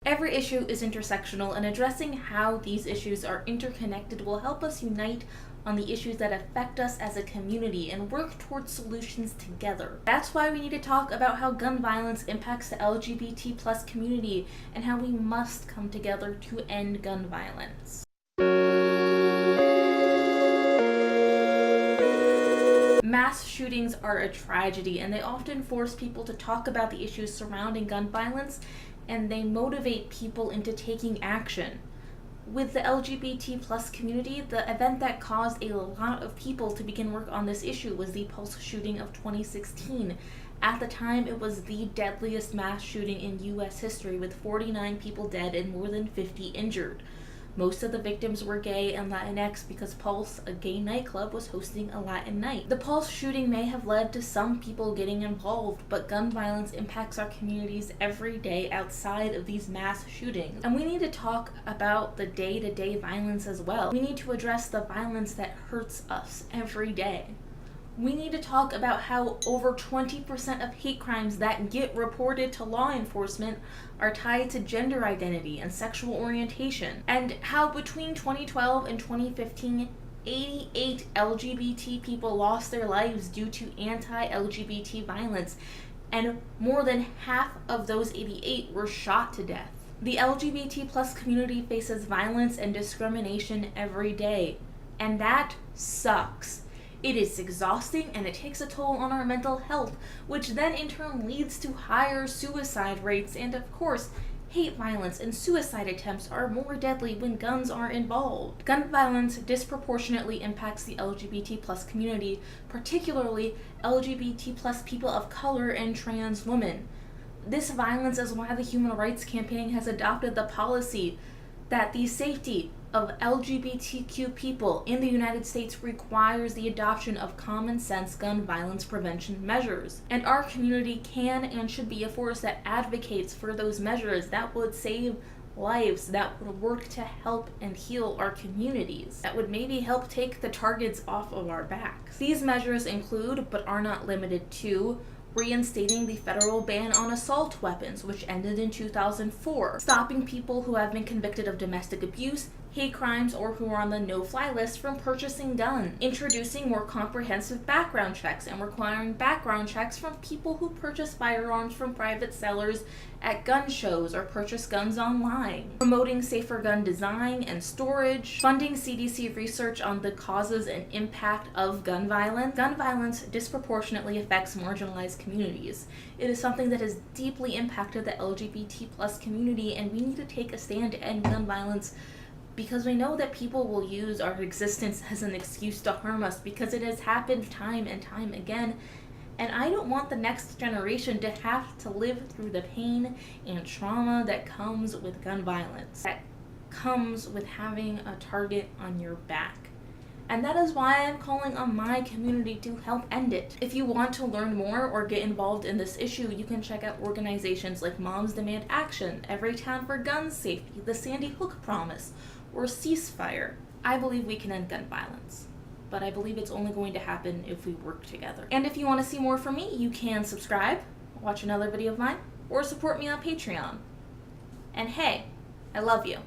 Every issue is intersectional, and addressing how these issues are interconnected will help us unite on the issues that affect us as a community and work towards solutions together. That's why we need to talk about how gun violence impacts the LGBT plus community and how we must come together to end gun violence. Mass shootings are a tragedy, and they often force people to talk about the issues surrounding gun violence, and they motivate people into taking action. With the LGBT plus community, the event that caused a lot of people to begin work on this issue was the Pulse shooting of 2016. At the time, it was the deadliest mass shooting in U.S. history, with 49 people dead and more than 50 injured. Most of the victims were gay and Latinx because Pulse, a gay nightclub, was hosting a Latin night. The Pulse shooting may have led to some people getting involved, but gun violence impacts our communities every day outside of these mass shootings. And we need to talk about the day-to-day violence as well. We need to address the violence that hurts us every day. We need to talk about how over 20% of hate crimes that get reported to law enforcement are tied to gender identity and sexual orientation, and how between 2012 and 2015, 88 LGBT people lost their lives due to anti-LGBT violence, and more than half of those 88 were shot to death. The LGBT plus community faces violence and discrimination every day, and that sucks. It is exhausting, and it takes a toll on our mental health, which then in turn leads to higher suicide rates, and of course, hate violence and suicide attempts are more deadly when guns are involved. Gun violence disproportionately impacts the LGBT plus community, particularly LGBT plus people of color and trans women. This violence is why the Human Rights Campaign has adopted the policy that the safety of LGBTQ people in the United States requires the adoption of common sense gun violence prevention measures. And our community can and should be a force that advocates for those measures that would save lives, that would work to help and heal our communities, that would maybe help take the targets off of our backs. These measures include, but are not limited to, reinstating the federal ban on assault weapons, which ended in 2004, stopping people who have been convicted of domestic abuse, hate crimes, or who are on the no-fly list from purchasing guns, introducing more comprehensive background checks and requiring background checks from people who purchase firearms from private sellers at gun shows or purchase guns online, promoting safer gun design and storage, funding CDC research on the causes and impact of gun violence. Gun violence disproportionately affects marginalized communities. It is something that has deeply impacted the LGBT plus community, and we need to take a stand to end gun violence, because we know that people will use our existence as an excuse to harm us, because it has happened time and time again. And I don't want the next generation to have to live through the pain and trauma that comes with gun violence, that comes with having a target on your back. And that is why I'm calling on my community to help end it. If you want to learn more or get involved in this issue, you can check out organizations like Moms Demand Action, Everytown for Gun Safety, the Sandy Hook Promise, or Ceasefire. I believe we can end gun violence, but I believe it's only going to happen if we work together. And if you want to see more from me, you can subscribe, watch another video of mine, or support me on Patreon. And hey, I love you.